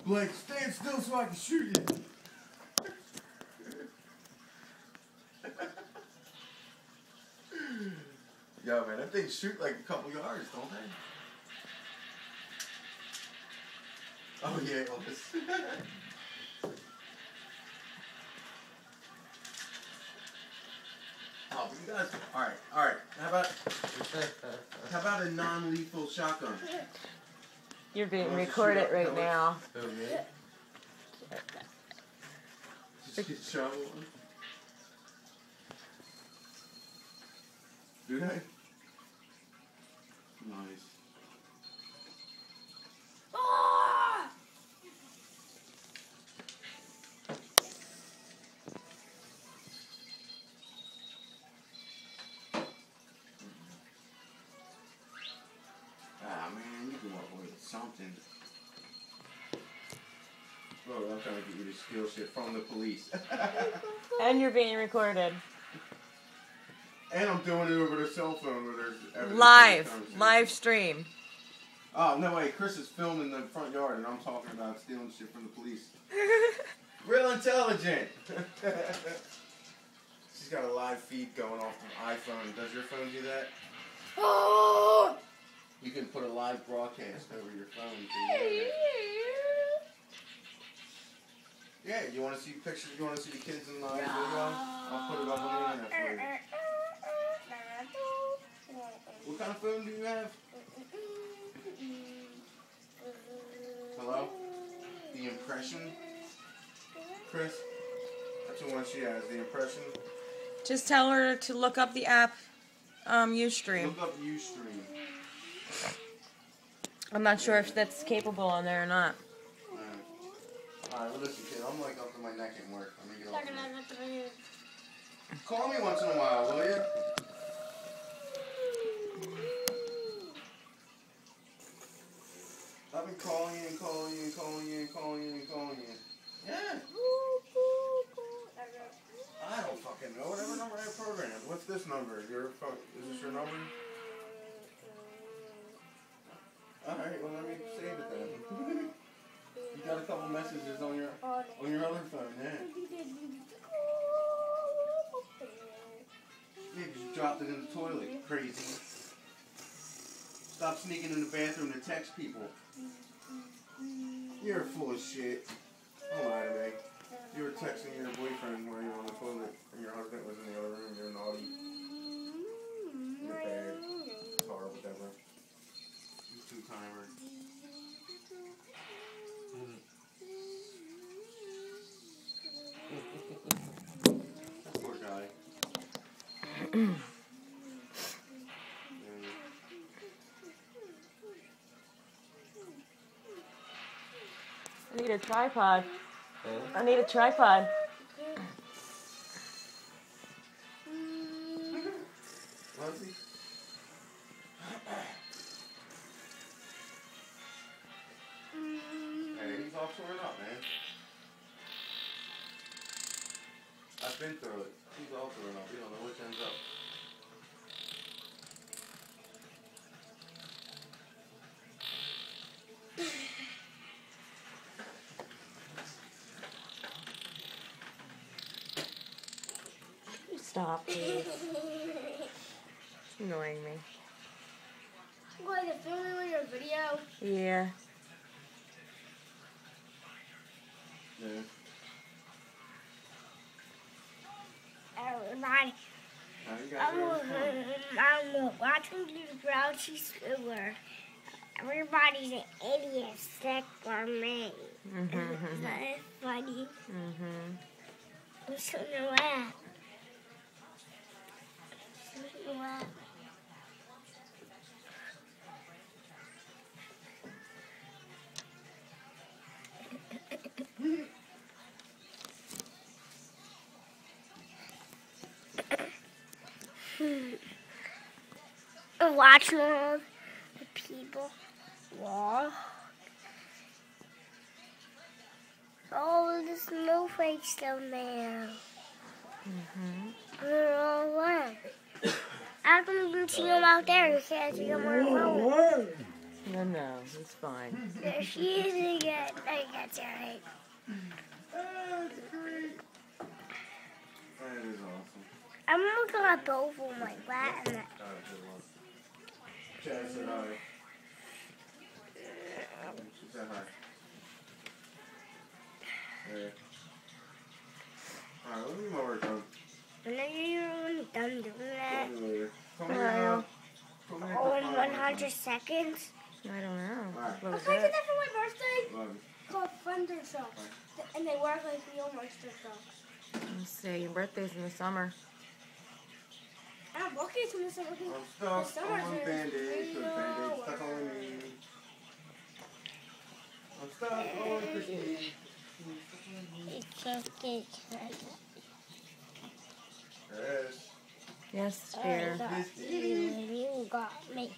Blake, stand still so I can shoot you. Yo, man, that thing shoot like a couple yards, don't they? Oh, yeah, it was. Oh, you guys, alright. How about a non-lethal shotgun? You're being recorded right now. Oh, yeah? Just get shovel one. Do they? Nice. Ah, man, you can walk away with something. Bro, I'm trying to get you to steal shit from the police. And you're being recorded. And I'm doing it over the cell phone where there's Live stream. Oh, no way. Chris is filming the front yard and I'm talking about stealing shit from the police. Real intelligent. She's got a live feed going off the iPhone. Does your phone do that? Oh! You can put a live broadcast over your phone. Yeah, you want to see pictures? You want to see the kids in the live video? I'll put it up on the internet for you. What kind of phone do you have? Hello? The Impression? Chris? That's the one she has, the Impression. Just tell her to look up the app, Ustream. Look up Ustream. I'm not sure if that's capable on there or not. Alright, well listen kid, I'm like up to my neck in work. I'm gonna get off here. Call me once in a while, will you? I've been calling you and calling you and calling you and calling you and calling you. Yeah. I don't fucking know. Whatever number I programmed. What's this number? Your phone? Is this your number? Alright, well let me save it then. You got a couple messages on your other phone, yeah. Yeah, 'cause you dropped it in the toilet, crazy. Stop sneaking in the bathroom to text people. You're full of shit. Don't lie to me. You were texting your boyfriend while you were on the toilet and your husband was in the other room. You're naughty. You're bad. Tar, whatever. You two-timer. Poor guy. I need a tripod. I need a tripod. Leslie? Hey, he's all torn up, man. I've been through it. He's all torn up. You don't know which ends up. Stop, please. It's annoying me. What, you're filming with your video? Yeah. Yeah. Everybody, I'm watching the Grouchy Spiller. Everybody's an idiot except for me. Isn't that funny? I'm just gonna laugh. And watch all the people walk. All the snowflakes down there. They're all wet. How come you can see them out there? You can't see them on the phone. No, he's fine. There she is again. I got you right. That's great. That is awesome. I'm gonna go both of my lap and that. Chad said hi. She said hi. There. Alright, let me get my work done. When are you done doing that? Well, Oh, in 100 seconds? I don't know. Alright. What was I did that? that for my birthday. Love you. Called Thunder Socks. And they work like real monster socks. Let's see. Your birthday's in the summer. I'm working to this. I'm stuck on Band-Aids, so Band-Aids stuck on me. I'm stuck on Christine. It's just good. Yes. Yes, I dear. got you and you got me.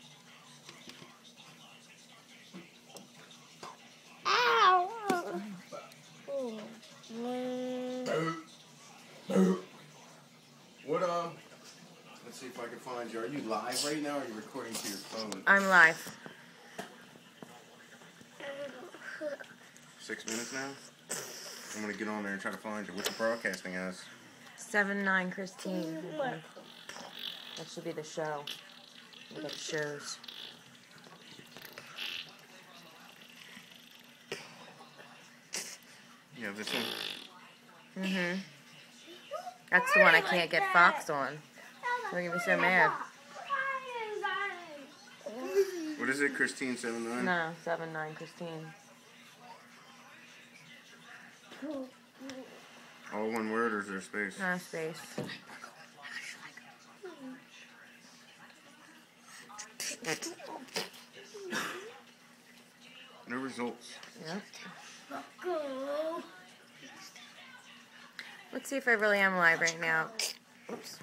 Ow! Ooh. What, let's see if I can find you. Are you live right now or are you recording to your phone? I'm live. 6 minutes now? I'm gonna get on there and try to find you. What's the broadcasting as? 7-9 Christine. That should be the show. We got shows. Yeah, this one. Mm-hmm. That's the one I can't get Fox on. They're gonna be so mad. What is it, Christine 79? No, 7-9 Christine. All one word or is there a space? No space. No results. Yep. Go. Let's see if I really am live right now. Oops.